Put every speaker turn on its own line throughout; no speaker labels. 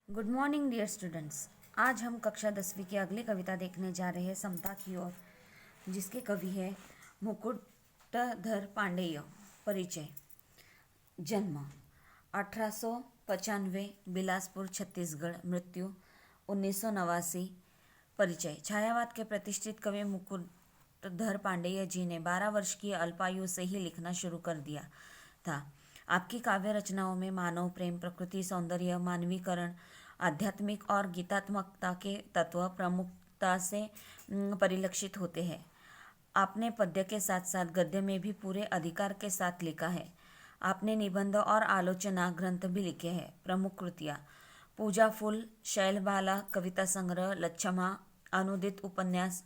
Good morning dear students. आज हम कक्षा 10वीं की अगली कविता देखने जा रहे हैं समता की ओर, जिसके कवि है मुकुटधर पांडेय। परिचय। जन्म 1895 बिलासपुर छत्तीसगढ़। मृत्यु 1989। परिचय। छायावाद के प्रतिष्ठित कवि मुकुटधर पांडेय जी ने 12 वर्ष की अल्पायु से ही लिखना शुरू कर दिया था। आपकी काव्य रचनाओं में मानव प्रेम, प्रकृति सौंदर्य, मानवीकरण, आध्यात्मिक और गीतात्मकता के तत्व प्रमुखता से परिलक्षित होते हैं। आपने पद्य के साथ साथ गद्य में भी पूरे अधिकार के साथ लिखा है। आपने निबंध और आलोचना ग्रंथ भी लिखे हैं। प्रमुख कृतियाँ: पूजा फूल, शैलबाला कविता संग्रह, लच्छमा, अनुदित उपन्यास,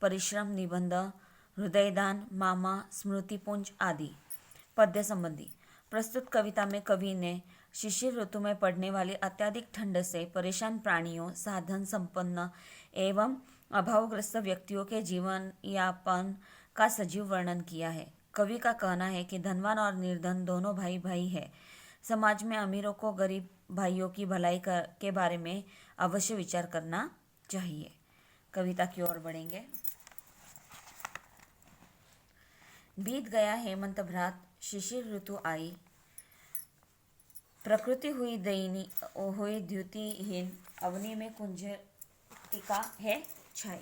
परिश्रम निबंध, हृदयदान, मामा, स्मृतिपुंज आदि। पद्य संबंधी: प्रस्तुत कविता में कवि ने शिशिर ऋतु में पड़ने वाली अत्यधिक ठंड से परेशान प्राणियों, साधन संपन्न एवं अभावग्रस्त व्यक्तियों के जीवन यापन का सजीव वर्णन किया है। कवि का कहना है कि धनवान और निर्धन दोनों भाई भाई है। समाज में अमीरों को गरीब भाइयों की भलाई के बारे में अवश्य विचार करना चाहिए। कविता की ओर बढ़ेंगे। बीत गया हेमंत भ्रात, शिशिर ऋतु आई, प्रकृति हुई द्युतिहीन, अवनी में कुंजटिका है छाई।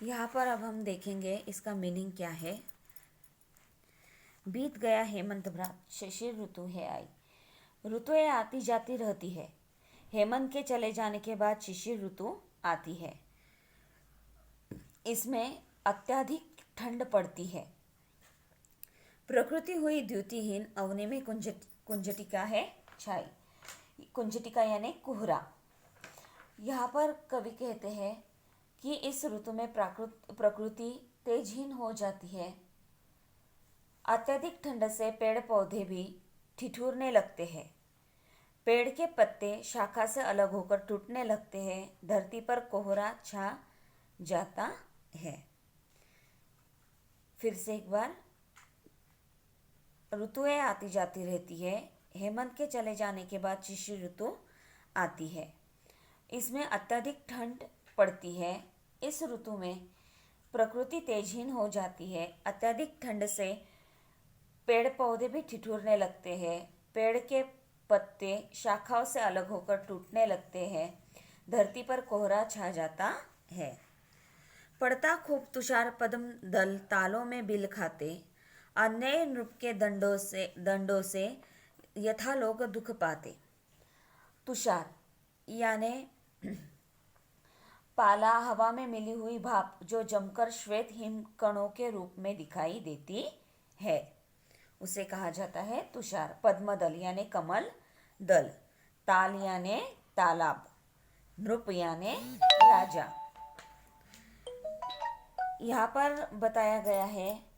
यहाँ पर अब हम देखेंगे इसका मीनिंग क्या है। बीत गया हेमंत भ्रात, शिशिर ऋतु है आई। ऋतुएं आती जाती रहती है। हेमंत के चले जाने के बाद शिशिर ऋतु आती है। इसमें अत्यधिक ठंड पड़ती है। प्रकृति हुई द्युतिहीन, अवनी में कुंजटिका है छाई। कुंजटिका यानी कोहरा। यहाँ पर कवि कहते हैं कि इस ऋतु में प्रकृति तेजहीन हो जाती है। अत्यधिक ठंड से पेड़ पौधे भी ठिठुरने लगते हैं। पेड़ के पत्ते शाखा से अलग होकर टूटने लगते हैं। धरती पर कोहरा छा जाता है। फिर से एक बार। ऋतुएं आती जाती रहती है। हेमंत के चले जाने के बाद शिशिर ऋतु आती है। इसमें अत्यधिक ठंड पड़ती है। इस ऋतु में प्रकृति तेजहीन हो जाती है। अत्यधिक ठंड से पेड़ पौधे भी ठिठुरने लगते हैं। पेड़ के पत्ते शाखाओं से अलग होकर टूटने लगते हैं। धरती पर कोहरा छा जाता है। पड़ता खूब तुषार, पद्म दल तालों में बिल खाते, अन्य नृप के दंडों से यथा लोग दुख पाते। तुषार यानी पाला, हवा में मिली हुई भाप जो जमकर श्वेत हिम कणों के रूप में दिखाई देती है, उसे कहा जाता है तुषार। पद्मदल यानी कमल दल, ताल यानी तालाब, नृप यानी राजा। यहाँ पर बताया गया है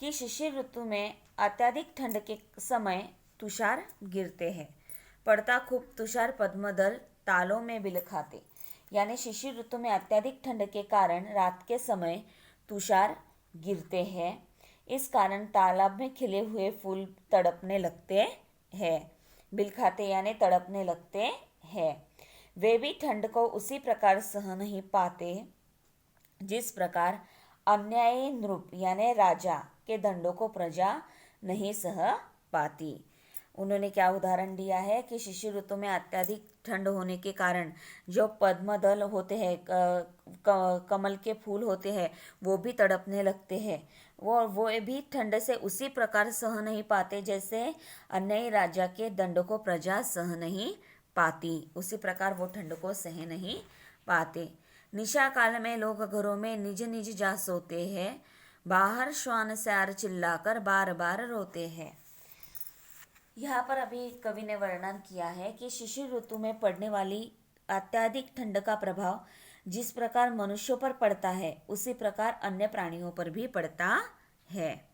कि शिशिर ऋतु में अत्यधिक ठंड के समय तुषार गिरते हैं। पड़ता खूब तुषार, पद्मदल तालों में बिल खाते। यानी शिशिर ऋतु में अत्यधिक ठंड के कारण रात के समय तुषार गिरते हैं। इस कारण तालाब में खिले हुए फूल तड़पने लगते हैं। बिल खाते यानी तड़पने लगते हैं। वे भी ठंड को उसी प्रकार सह नहीं पाते जिस प्रकार अन्यायी नृप यानी राजा के दंडों को प्रजा नहीं सह पाती। उन्होंने क्या उदाहरण दिया है कि शिशिर ऋतु में अत्यधिक ठंड होने के कारण जो पद्मदल होते हैं, कमल के फूल होते हैं, वो भी तड़पने लगते हैं। वो भी ठंड से उसी प्रकार सह नहीं पाते जैसे अन्यायी राजा के दंडों को प्रजा सह नहीं पाती। उसी प्रकार वो ठंड को सह नहीं पाते। निशा काल में लोग घरों में निज निज जा सोते हैं। बाहर श्वान स्यार चिल्लाकर बार बार रोते हैं। यहाँ पर अभी कवि ने वर्णन किया है कि शिशिर ऋतु में पड़ने वाली अत्यधिक ठंड का प्रभाव जिस प्रकार मनुष्यों पर पड़ता है, उसी प्रकार अन्य प्राणियों पर भी पड़ता है।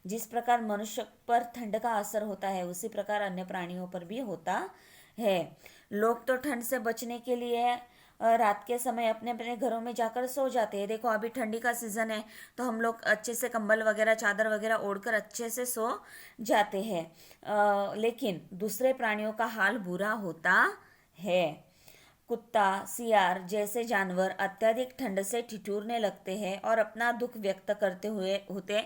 जिस प्रकार मनुष्य पर ठंड का असर होता है, उसी प्रकार अन्य प्राणियों पर भी होता है। लोग तो ठंड से बचने के लिए रात के समय अपने अपने घरों में जाकर सो जाते हैं। देखो अभी ठंडी का सीज़न है तो हम लोग अच्छे से कंबल वगैरह, चादर वगैरह ओढ़कर अच्छे से सो जाते हैं। लेकिन दूसरे प्राणियों का हाल बुरा होता है। कुत्ता, सियार जैसे जानवर अत्यधिक ठंड से ठिठुरने लगते हैं और अपना दुख व्यक्त करते हुए होते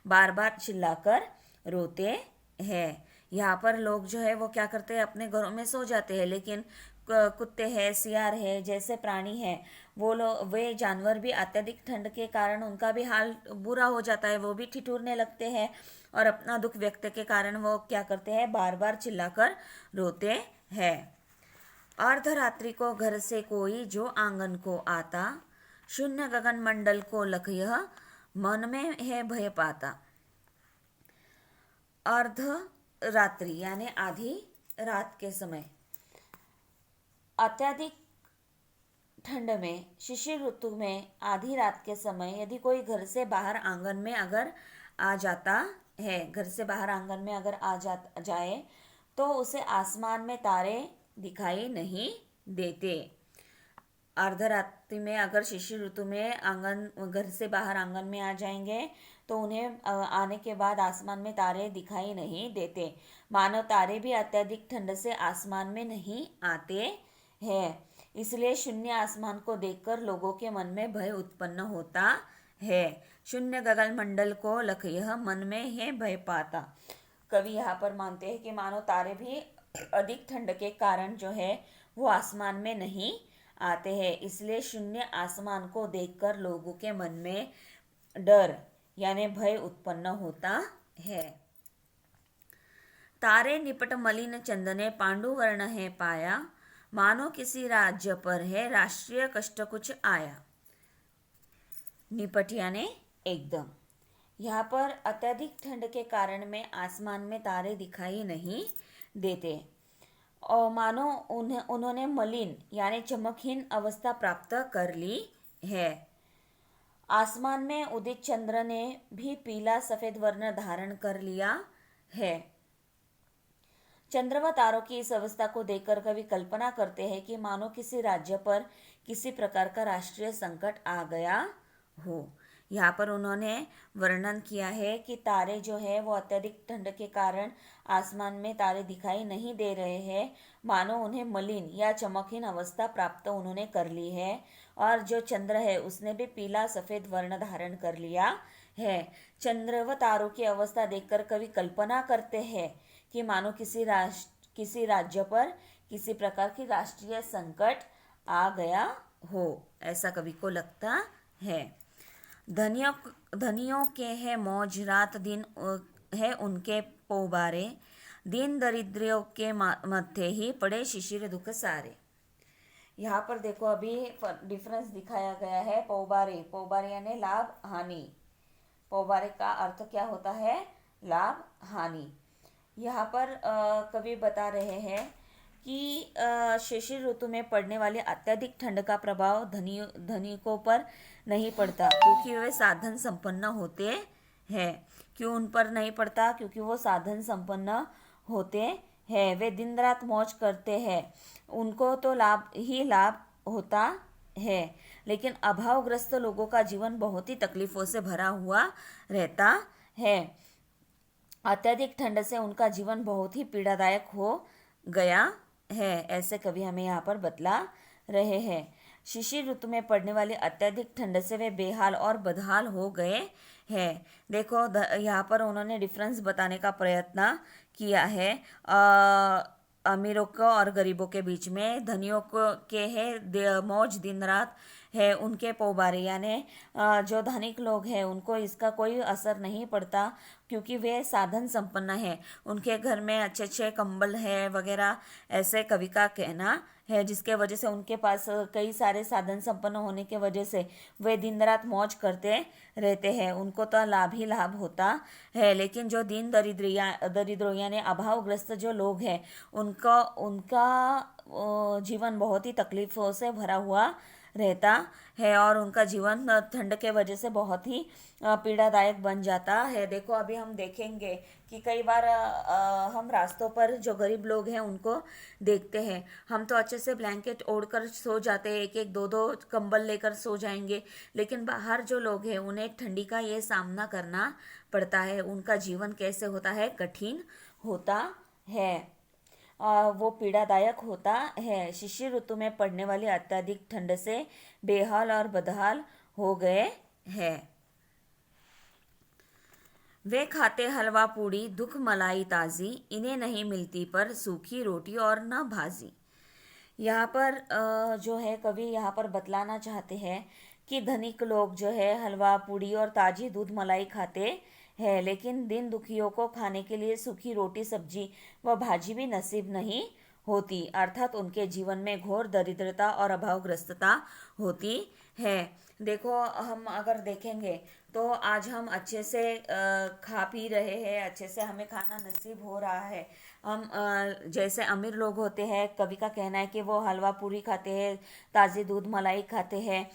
बार बार चिल्लाकर रोते हैं। यहाँ पर लोग जो है वो क्या करते हैं, अपने घरों में सो जाते हैं, लेकिन कुत्ते हैं, सियार है जैसे प्राणी हैं, वे जानवर भी अत्यधिक ठंड के कारण उनका भी हाल बुरा हो जाता है, वो भी ठिठुरने लगते हैं और अपना दुख व्यक्त के कारण वो क्या करते हैं, बार बार चिल्लाकर रोते हैं। अर्धरात्रि को घर से कोई जो आंगन को आता, शून्य गगन मंडल को लख यह, मन में है भय पाता। अर्ध रात्रि यानी आधी रात के समय, अत्यधिक ठंड में, शिशिर ऋतु में आधी रात के समय यदि कोई घर से बाहर आंगन में अगर आ जाता है, घर से बाहर आंगन में अगर जाए तो उसे आसमान में तारे दिखाई नहीं देते। अर्धरात्रि में अगर शिशिर ऋतु में घर से बाहर आंगन में आ जाएंगे तो उन्हें आने के बाद आसमान में तारे दिखाई नहीं देते। मानव तारे भी अत्यधिक ठंड से आसमान में नहीं आते हैं, इसलिए शून्य आसमान को देखकर लोगों के मन में भय उत्पन्न होता है। शून्य गगन मंडल को लख यह, मन में है भय पाता। कवि यहाँ पर मानते हैं कि मानो तारे भी अधिक ठंड के कारण जो है वो आसमान में नहीं आते हैं, इसलिए शून्य आसमान को देखकर लोगों के मन में डर यानी भय उत्पन्न होता है। तारे निपट मलिन चंदने, पांडु वर्ण है पाया, मानो किसी राज्य पर है राष्ट्रीय कष्ट कुछ आया। निपट यानी एकदम। यहाँ पर अत्यधिक ठंड के कारण में आसमान में तारे दिखाई नहीं देते और मानो उन्होंने मलिन यानी चमकहीन अवस्था प्राप्त कर ली है। आसमान में उदित चंद्र ने भी पीला सफेद वर्ण धारण कर लिया है। चंद्र व तारों की इस अवस्था को देखकर कवि कल्पना करते हैं कि मानो किसी राज्य पर किसी प्रकार का राष्ट्रीय संकट आ गया हो। यहाँ पर उन्होंने वर्णन किया है कि तारे जो है वो अत्यधिक ठंड के कारण आसमान में तारे दिखाई नहीं दे रहे हैं, मानो उन्हें मलिन या चमकहीन अवस्था प्राप्त उन्होंने कर ली है, और जो चंद्र है उसने भी पीला सफेद वर्ण धारण कर लिया है। चंद्र व तारों की अवस्था देखकर कवि कल्पना करते हैं कि मानो किसी राज्य पर किसी प्रकार की राष्ट्रीय संकट आ गया हो, ऐसा कवि को लगता है। धनियों के है मौज, रात दिन है उनके पोबारे, दीन दरिद्रियों के मध्य ही पड़े शिशिर दुख सारे। यहाँ पर देखो अभी डिफरेंस दिखाया गया है। पोबारे यानी लाभ हानि। पोबारे का अर्थ क्या होता है, लाभ हानि। यहाँ पर कवि बता रहे हैं कि शिशिर ऋतु में पड़ने वाली अत्यधिक ठंड का प्रभाव धनिकों पर नहीं पड़ता, क्योंकि वे साधन संपन्न होते हैं। क्यों उन पर नहीं पड़ता? क्योंकि वो साधन संपन्न होते हैं, वे दिन रात मौज करते हैं, उनको तो लाभ ही लाभ होता है। लेकिन अभावग्रस्त लोगों का जीवन बहुत ही तकलीफों से भरा हुआ रहता है। अत्यधिक ठंड से उनका जीवन बहुत ही पीड़ादायक हो गया है, ऐसे कवि हमें यहाँ पर बतला रहे हैं। शिशिर ऋतु में पड़ने वाली अत्यधिक ठंड से वे बेहाल और बदहाल हो गए हैं। देखो यहाँ पर उन्होंने डिफरेंस बताने का प्रयत्न किया है अमीरों को और गरीबों के बीच में। धनियों को के है मौज, दिन रात है उनके पोबारे, यानी जो धनिक लोग हैं उनको इसका कोई असर नहीं पड़ता, क्योंकि वे साधन संपन्न हैं, उनके घर में अच्छे अच्छे कंबल है वगैरह, ऐसे कवि का कहना है, जिसके वजह से उनके पास कई सारे साधन संपन्न होने के वजह से वे दिन रात मौज करते रहते हैं, उनको तो लाभ ही लाभ होता है। लेकिन जो दीन दरिद्रों यानी अभावग्रस्त जो लोग हैं उनका जीवन बहुत ही तकलीफों से भरा हुआ रहता है और उनका जीवन ठंड के वजह से बहुत ही पीड़ादायक बन जाता है। देखो अभी हम देखेंगे कि कई बार हम रास्तों पर जो गरीब लोग हैं उनको देखते हैं, हम तो अच्छे से ब्लैंकेट ओढ़कर सो जाते हैं, एक एक दो दो कंबल लेकर सो जाएंगे, लेकिन बाहर जो लोग हैं उन्हें ठंडी का ये सामना करना पड़ता है, उनका जीवन कैसे होता है, कठिन होता है। वो पीड़ादायक होता है। शिशिर ऋतु में पड़ने वाली अत्यधिक ठंड से बेहाल और बदहाल हो गए हैं। वे खाते हलवा पूड़ी दुख मलाई ताज़ी, इन्हें नहीं मिलती पर सूखी रोटी और न भाजी। यहाँ पर जो है कवि यहाँ पर बतलाना चाहते हैं कि धनिक लोग जो है हलवा पूड़ी और ताज़ी दूध मलाई खाते हैं, लेकिन दिन दुखियों को खाने के लिए सूखी रोटी सब्जी व भाजी भी नसीब नहीं होती, अर्थात उनके जीवन में घोर दरिद्रता और अभावग्रस्तता होती है। देखो, हम अगर देखेंगे तो आज हम अच्छे से खा पी रहे हैं, अच्छे से हमें खाना नसीब हो रहा है। हम जैसे अमीर लोग होते हैं, कवि का कहना है कि वो हलवा पूरी खाते हैं, ताज़ी दूध मलाई खाते हैं।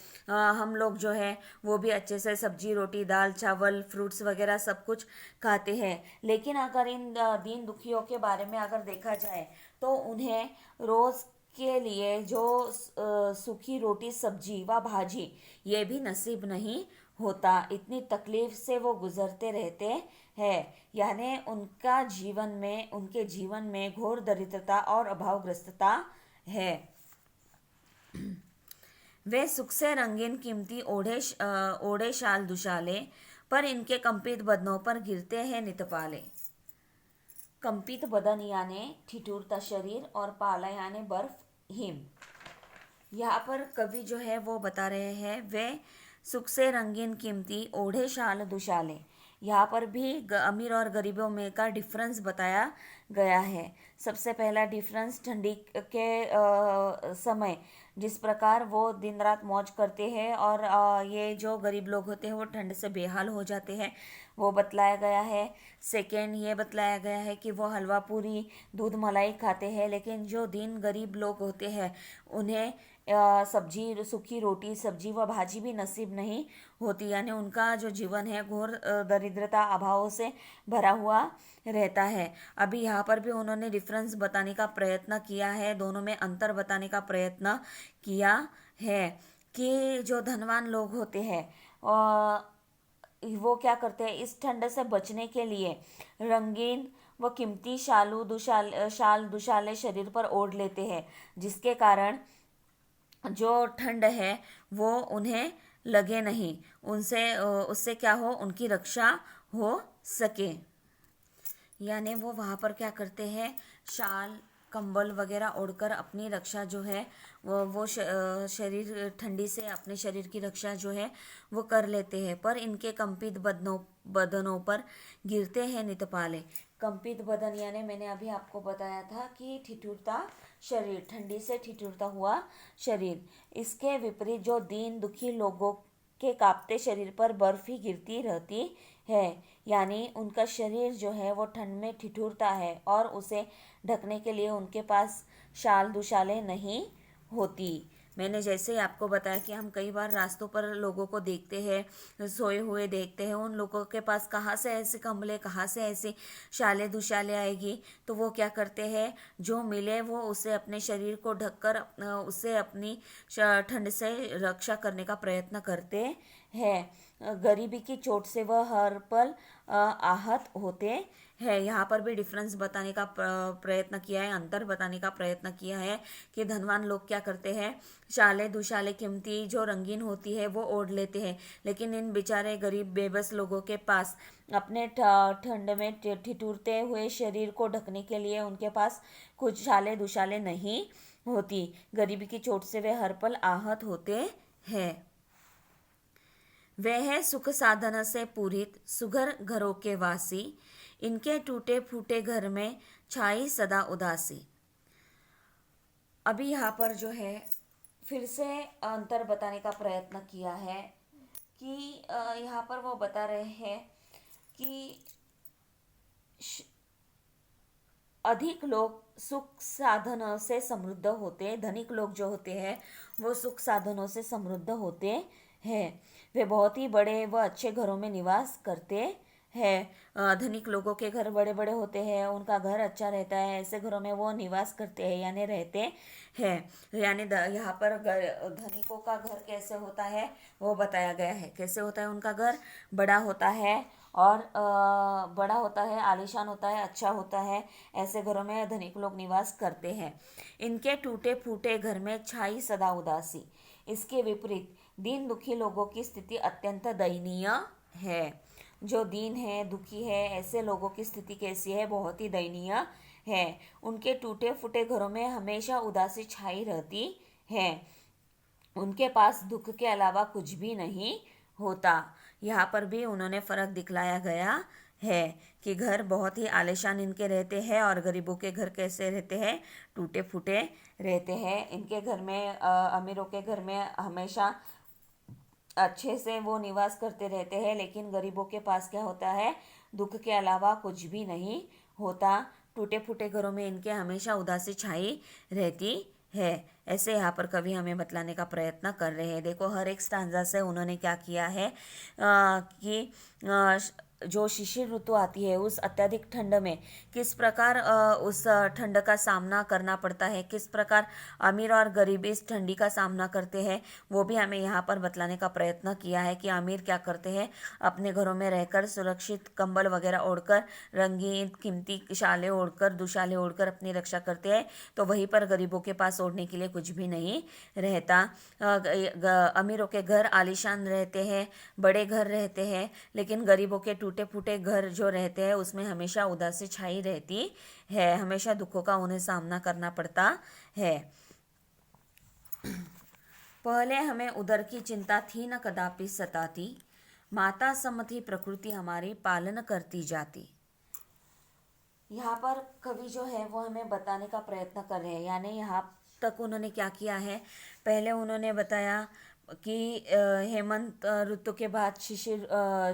हम लोग जो है वो भी अच्छे से सब्जी रोटी दाल चावल फ्रूट्स वगैरह सब कुछ खाते हैं। लेकिन अगर इन दीन दुखियों के बारे में अगर देखा जाए तो उन्हें रोज़ के लिए जो सूखी रोटी सब्जी व भाजी ये भी नसीब नहीं होता। इतनी तकलीफ से वो गुजरते रहते हैं, यानी उनके जीवन में घोर दरिद्रता और अभावग्रस्तता है। वे सुख से रंगीन कीमती ओढ़े शाल दुशाले, पर इनके कंपित बदनों पर गिरते हैं नितपाले। कंपित बदन यानी ठिठुरता शरीर और पाला यानी बर्फ हिम। यहाँ पर कवि जो है वो बता रहे हैं वे सुख से रंगीन कीमती ओढ़े शाल दुशाले। यहाँ पर भी अमीर और गरीबों में का डिफरेंस बताया गया है। सबसे पहला डिफरेंस ठंडी के समय जिस प्रकार वो दिन रात मौज करते हैं और ये जो गरीब लोग होते हैं वो ठंड से बेहाल हो जाते हैं, वो बतलाया गया है। सेकेंड ये बतलाया गया है कि वो हलवा पूरी दूध मलाई खाते हैं, लेकिन जो दीन गरीब लोग होते हैं उन्हें सब्जी सूखी रोटी सब्जी व भाजी भी नसीब नहीं होती, यानी उनका जो जीवन है घोर दरिद्रता अभावों से भरा हुआ रहता है। अभी यहाँ पर भी उन्होंने डिफरेंस बताने का प्रयत्न किया है, दोनों में अंतर बताने का प्रयत्न किया है कि जो धनवान लोग होते हैं वो क्या करते हैं, इस ठंड से बचने के लिए रंगीन व कीमती शाल दुशाले शरीर पर ओढ़ लेते हैं, जिसके कारण जो ठंड है वो उन्हें लगे नहीं, उससे क्या हो उनकी रक्षा हो सके। यानी वो वहाँ पर क्या करते हैं, शाल कंबल वगैरह ओढ़कर अपनी रक्षा जो है वो शरीर ठंडी से अपने शरीर की रक्षा जो है वो कर लेते हैं, पर इनके कंपित बदनों पर गिरते हैं नितपाले। कंपित बदन यानी मैंने अभी आपको बताया था कि ठिठुरता शरीर, ठंडी से ठिठुरता हुआ शरीर। इसके विपरीत जो दीन दुखी लोगों के कांपते शरीर पर बर्फ ही गिरती रहती है, यानी उनका शरीर जो है वो ठंड में ठिठुरता है और उसे ढकने के लिए उनके पास शाल दुशाले नहीं होती। मैंने जैसे ही आपको बताया कि हम कई बार रास्तों पर लोगों को देखते हैं, सोए हुए देखते हैं, उन लोगों के पास कहाँ से ऐसे कंबले कहाँ से ऐसी शाले दुशाले आएगी, तो वो क्या करते हैं, जो मिले वो उसे अपने शरीर को ढककर उसे अपनी ठंड से रक्षा करने का प्रयत्न करते हैं। गरीबी की चोट से वह हर पल आहत होते हैं। यहाँ पर भी डिफरेंस बताने का प्रयत्न किया है, अंतर बताने का प्रयत्न किया है कि धनवान लोग क्या करते हैं, शाले दुशाले कीमती जो रंगीन होती है वो ओढ़ लेते हैं, लेकिन इन बेचारे गरीब बेबस लोगों के पास अपने ठंड में ठिठुरते हुए शरीर को ढकने के लिए उनके पास कुछ शाले दुशाले नहीं होती। गरीबी की चोट से वे हर पल आहत होते हैं। वे है सुख साधन से पूरित सुघर घरों के वासी, इनके टूटे फूटे घर में छाई सदा उदासी। अभी यहाँ पर जो है फिर से अंतर बताने का प्रयत्न किया है कि यहाँ पर वो बता रहे हैं कि अधिक लोग सुख साधनों से समृद्ध होते, धनिक लोग जो होते हैं वो सुख साधनों से समृद्ध होते हैं। वे बहुत ही बड़े व अच्छे घरों में निवास करते हैं। धनिक लोगों के घर बड़े बड़े होते हैं, उनका घर अच्छा रहता है, ऐसे घरों में वो निवास करते हैं यानी रहते हैं। यानी यहाँ पर धनिकों का घर कैसे होता है वो बताया गया है। कैसे होता है उनका घर, बड़ा होता है और बड़ा होता है, आलीशान होता है, अच्छा होता है। ऐसे घरों में धनिक लोग निवास करते हैं। इनके टूटे फूटे घर में छाई सदा उदासी। इसके विपरीत दीन दुखी लोगों की स्थिति अत्यंत दयनीय है। जो दीन है, दुखी है, ऐसे लोगों की स्थिति कैसी है? बहुत ही दयनीय है। उनके टूटे फूटे घरों में हमेशा उदासी छाई रहती है। उनके पास दुख के अलावा कुछ भी नहीं होता। यहाँ पर भी उन्होंने फर्क दिखलाया गया है कि घर बहुत ही आलीशान इनके रहते हैं और गरीबों के घर कैसे रहते हैं? टूटे फूटे रहते हैं। इनके घर में अमीरों के घर में हमेशा अच्छे से वो निवास करते रहते हैं, लेकिन गरीबों के पास क्या होता है? दुख के अलावा कुछ भी नहीं होता। टूटे फूटे घरों में इनके हमेशा उदासी छाई रहती है। ऐसे यहाँ पर कवि हमें बतलाने का प्रयत्न कर रहे हैं। देखो, हर एक स्टांजा से उन्होंने क्या किया है कि जो शिशिर ऋतु आती है उस अत्यधिक ठंड में किस प्रकार उस ठंड का सामना करना पड़ता है, किस प्रकार अमीर और गरीब इस ठंडी का सामना करते हैं, वो भी हमें यहाँ पर बतलाने का प्रयत्न किया है कि अमीर क्या करते हैं? अपने घरों में रहकर सुरक्षित कंबल वगैरह ओढ़कर, रंगीन कीमती शालें ओढ़कर, दुशालें ओढ़कर अपनी रक्षा करते हैं। तो वहीं पर गरीबों के पास ओढ़ने के लिए कुछ भी नहीं रहता। अमीरों के घर आलीशान रहते हैं, बड़े घर रहते हैं, लेकिन गरीबों के टूटे फूटे घर जो रहते हैं उसमें हमेशा उदासी छाई रहती है। हमेशा दुखों का उन्हें सामना करना पड़ता है। पहले हमें उदर की चिंता थी न कदापि सताती, माता समथी प्रकृति हमारी पालन करती जाती। यहाँ पर कवि जो है वो हमें बताने का प्रयत्न कर रहे हैं, यानी यहाँ तक उन्होंने क्या किया है? पहले उन्होंने बताया कि हेमंत ऋतु के बाद शिशिर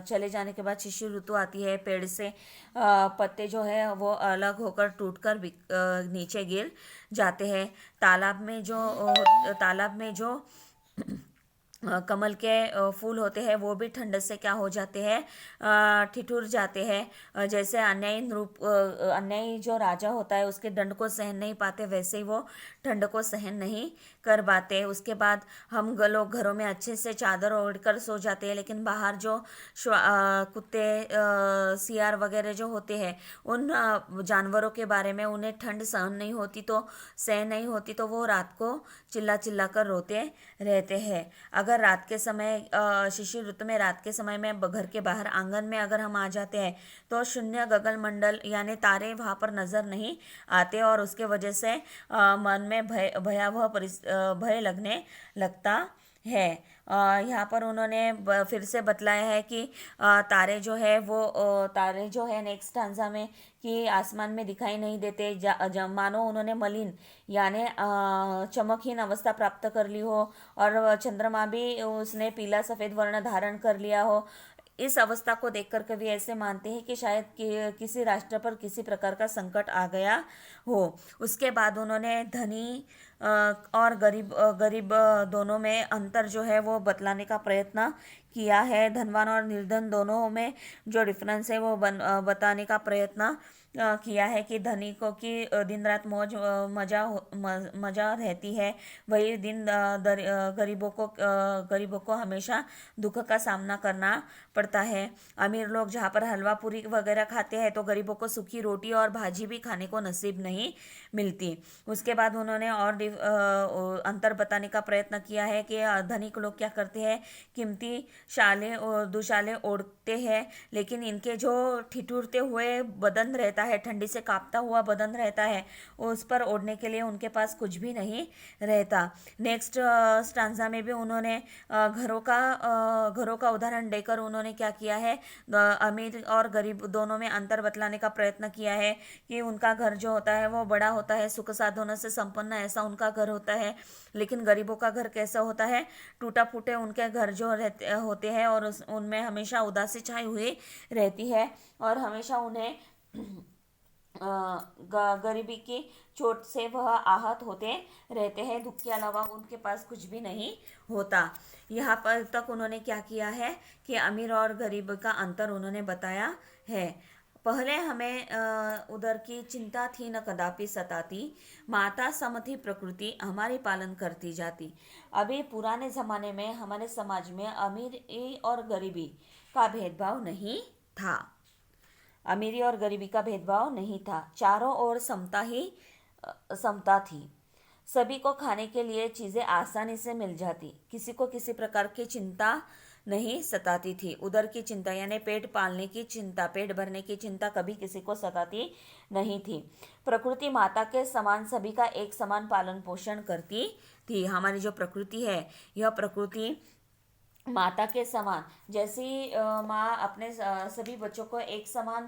चले जाने के बाद शिशिर ऋतु आती है। पेड़ से पत्ते जो है वो अलग होकर टूटकर नीचे गिर जाते हैं। तालाब में जो कमल के फूल होते हैं वो भी ठंड से क्या हो जाते हैं? ठिठुर जाते हैं। जैसे अन्यायी जो राजा होता है उसके दंड को सहन नहीं पाते, वैसे ही वो ठंड को सहन नहीं कर पाते। उसके बाद हम लोग घरों में अच्छे से चादर ओढ़कर सो जाते हैं, लेकिन बाहर जो कुत्ते सियार वगैरह जो होते हैं उन जानवरों के बारे में उन्हें ठंड सहन नहीं होती तो वो रात को चिल्ला चिल्ला कर रोते रहते हैं। अगर रात के समय शिशिर ऋतु में रात के समय में घर के बाहर आंगन में अगर हम आ जाते हैं तो शून्य गगन मंडल यानी तारे वहाँ पर नजर नहीं आते और उसके वजह से मन में भयावह भय लगने लगता है। यहाँ पर उन्होंने फिर से बतलाया है कि तारे जो है नेक्स्ट स्टांजा में कि आसमान में दिखाई नहीं देते, मानो उन्होंने मलिन यानी चमकहीन अवस्था प्राप्त कर ली हो और चंद्रमा भी उसने पीला सफ़ेद वर्ण धारण कर लिया हो। इस अवस्था को देखकर कवि ऐसे मानते हैं कि शायद किसी राष्ट्र पर किसी प्रकार का संकट आ गया हो। उसके बाद उन्होंने धनी और गरीब दोनों में अंतर जो है वो बतलाने का प्रयत्न किया है। धनवान और निर्धन दोनों में जो डिफरेंस है वो बताने का प्रयत्न किया है कि धनिकों की दिन रात मजा रहती है, वही दिन गरीबों को हमेशा दुख का सामना करना पड़ता है। अमीर लोग जहाँ पर हलवा पूरी वगैरह खाते हैं तो गरीबों को सूखी रोटी और भाजी भी खाने को नसीब नहीं मिलती। उसके बाद उन्होंने और अंतर बताने का प्रयत्न किया है कि धनिक लोग क्या करते हैं? कीमती शाले और दुशाले ओढ़ते हैं, लेकिन इनके जो ठिठुरते हुए बदन रहता है, ठंडी से कांपता हुआ बदन रहता है, उस पर ओढ़ने के लिए उनके पास कुछ भी नहीं रहता। नेक्स्ट स्टांजा में भी उन्होंने घरों का उदाहरण देकर उन्होंने क्या किया है? अमीर और गरीब दोनों में अंतर बतलाने का प्रयत्न किया है कि उनका घर जो होता है वो बड़ा होता है, सुख साधनों से संपन्न ऐसा उनका घर होता है, लेकिन गरीबों का घर कैसा होता है? टूटा फूटे उनके घर जो होते हैं और उनमें हमेशा उदासी छाई हुई रहती है और हमेशा उन्हें गरीबी की चोट से वह आहत होते रहते हैं। दुख के अलावा उनके पास कुछ भी नहीं होता। यहाँ पर तक उन्होंने क्या किया है कि अमीर और गरीब का अंतर उन्होंने बताया है। पहले हमें उधर की चिंता थी न कदापि सताती, माता समथी प्रकृति हमारी पालन करती जाती। अभी पुराने ज़माने में हमारे समाज में अमीरी और गरीबी का भेदभाव नहीं था। अमीरी और गरीबी का भेदभाव नहीं था, चारों ओर समता थी। सभी को खाने के लिए चीजें आसानी से मिल जाती, किसी को किसी प्रकार की चिंता नहीं सताती थी। उदर की चिंता यानी पेट पालने की चिंता, पेट भरने की चिंता कभी किसी को सताती नहीं थी। प्रकृति माता के समान सभी का एक समान पालन पोषण करती थी। हमारी जो प्रकृति है, यह प्रकृति माता के समान, जैसी माँ अपने सभी बच्चों को एक समान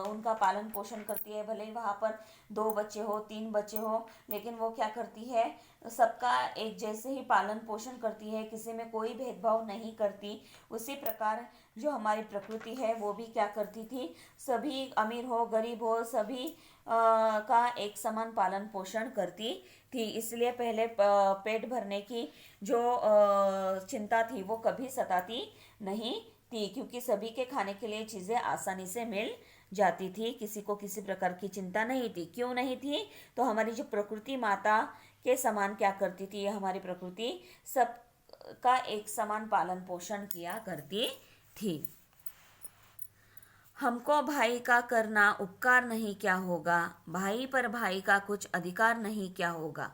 उनका पालन पोषण करती है, भले ही वहाँ पर 2 बच्चे हो 3 बच्चे हो, लेकिन वो क्या करती है, सबका एक जैसे ही पालन पोषण करती है, किसी में कोई भेदभाव नहीं करती। उसी प्रकार जो हमारी प्रकृति है वो भी क्या करती थी, सभी अमीर हो गरीब हो सभी का एक समान पालन पोषण करती थी। इसलिए पहले पेट भरने की जो चिंता थी वो कभी सताती नहीं थी, क्योंकि सभी के खाने के लिए चीज़ें आसानी से मिल जाती थी, किसी को किसी प्रकार की चिंता नहीं थी। क्यों नहीं थी, तो हमारी जो प्रकृति माता के समान क्या करती थी, हमारी प्रकृति सब का एक समान पालन पोषण किया करती थी। हमको भाई का करना उपकार नहीं क्या होगा, भाई पर भाई का कुछ अधिकार नहीं क्या होगा।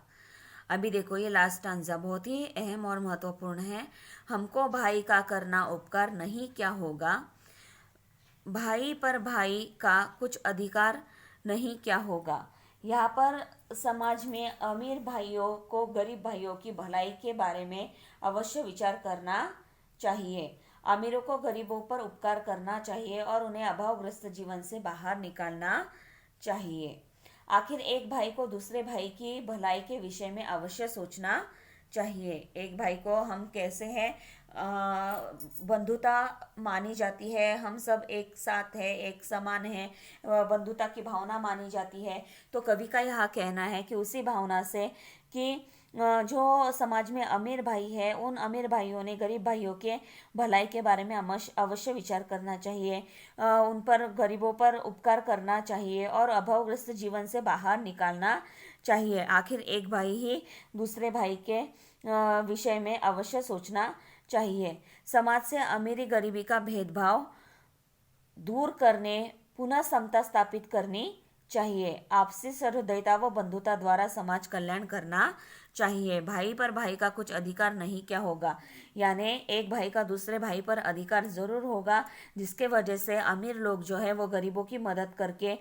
अभी देखो ये लास्ट स्टांजा बहुत ही अहम और महत्वपूर्ण है। हमको भाई का करना उपकार नहीं क्या होगा, भाई पर भाई का कुछ अधिकार नहीं क्या होगा। यहाँ पर समाज में अमीर भाइयों को गरीब भाइयों की भलाई के बारे में अवश्य विचार करना चाहिए। अमीरों को गरीबों पर उपकार करना चाहिए और उन्हें अभावग्रस्त जीवन से बाहर निकालना चाहिए। आखिर एक भाई को दूसरे भाई की भलाई के विषय में अवश्य सोचना चाहिए। एक भाई को हम कैसे हैं, बंधुता मानी जाती है, हम सब एक साथ है, एक समान है, बंधुता की भावना मानी जाती है। तो कवि का यह कहना है कि उसी भावना से कि जो समाज में अमीर भाई है, उन अमीर भाइयों ने गरीब भाइयों के भलाई के बारे में अवश्य विचार करना चाहिए, उन पर गरीबों पर उपकार करना चाहिए और अभावग्रस्त जीवन से बाहर निकालना चाहिए। आखिर एक भाई ही दूसरे भाई के विषय में अवश्य सोचना चाहिए। समाज से अमीरी गरीबी का भेदभाव दूर करने, पुनः समता स्थापित करनी चाहिए। आपसी सहृदयता व बंधुता द्वारा समाज कल्याण करना चाहिए। भाई पर भाई का कुछ अधिकार नहीं क्या होगा, यानी एक भाई का दूसरे भाई पर अधिकार जरूर होगा, जिसके वजह से अमीर लोग जो है वो गरीबों की मदद करके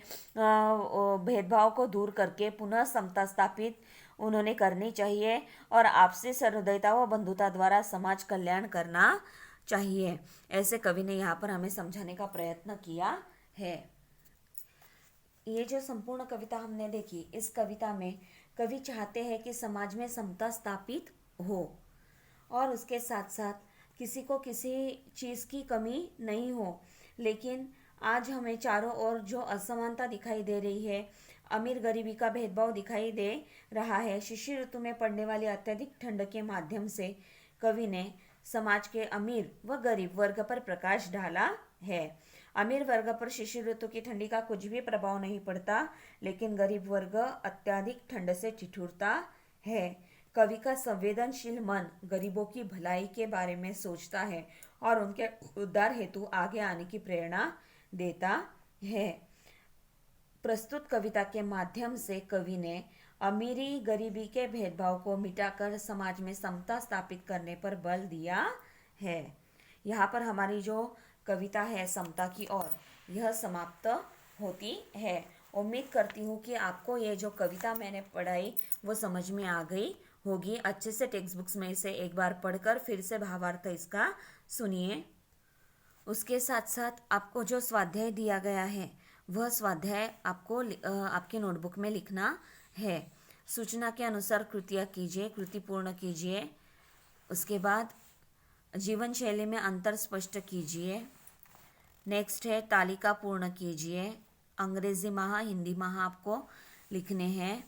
भेदभाव को दूर करके पुनः समता स्थापित उन्होंने करनी चाहिए और आपसी सहृदयता व बंधुता द्वारा समाज कल्याण करना चाहिए। ऐसे कवि ने यहाँ पर हमें समझाने का प्रयत्न किया है। ये जो संपूर्ण कविता हमने देखी, इस कविता में कवि चाहते हैं कि समाज में समता स्थापित हो और उसके साथ साथ किसी को किसी चीज़ की कमी नहीं हो। लेकिन आज हमें चारों ओर जो असमानता दिखाई दे रही है, अमीर गरीबी का भेदभाव दिखाई दे रहा है, शिशिर ऋतु में पड़ने वाली अत्यधिक ठंड के माध्यम से कवि ने समाज के अमीर व गरीब वर्ग पर प्रकाश डाला है। अमीर वर्ग पर शिशिर ऋतु की ठंडी का कुछ भी प्रभाव नहीं पड़ता, लेकिन गरीब वर्ग अत्यधिक ठंड से ठिठुरता है। कवि का संवेदनशील मन गरीबों की भलाई के बारे में सोचता है और उनके उद्धार हेतु आगे आने की प्रेरणा देता है। प्रस्तुत कविता के माध्यम से कवि ने अमीरी गरीबी के भेदभाव को मिटाकर समाज में समता स्थापित करने पर बल दिया है। यहाँ पर हमारी जो कविता है समता की ओर, यह समाप्त होती है। उम्मीद करती हूँ कि आपको ये जो कविता मैंने पढ़ाई वो समझ में आ गई होगी। अच्छे से टेक्स्ट बुक्स में इसे एक बार पढ़कर फिर से भावार्थ इसका सुनिए। उसके साथ साथ आपको जो स्वाध्याय दिया गया है वह स्वाध्याय आपको आपकी नोटबुक में लिखना है। सूचना के अनुसार कृतियाँ कीजिए, कृति पूर्ण कीजिए। उसके बाद जीवन शैली में अंतर स्पष्ट कीजिए। नेक्स्ट है तालिका पूर्ण कीजिए। अंग्रेजी माह, हिंदी माह आपको लिखने हैं।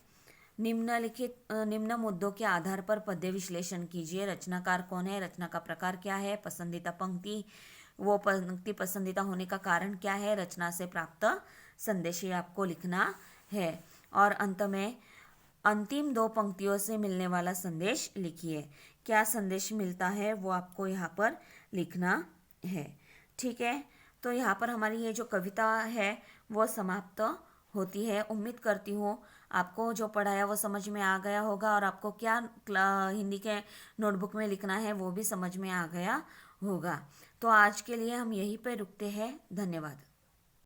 निम्न मुद्दों के आधार पर पद्य विश्लेषण कीजिए। रचनाकार कौन है, रचना का प्रकार क्या है, पसंदीदा पंक्ति, वो पंक्ति पसंदीदा होने का कारण क्या है, रचना से प्राप्त संदेश ये आपको लिखना है। और अंत में अंतिम 2 पंक्तियों से मिलने वाला संदेश लिखिए। क्या संदेश मिलता है वो आपको यहाँ पर लिखना है। ठीक है, तो यहाँ पर हमारी ये जो कविता है वो समाप्त होती है। उम्मीद करती हूँ आपको जो पढ़ाया वो समझ में आ गया होगा और आपको क्या हिंदी के नोटबुक में लिखना है वो भी समझ में आ गया होगा। तो आज के लिए हम यहीं पे रुकते हैं। धन्यवाद।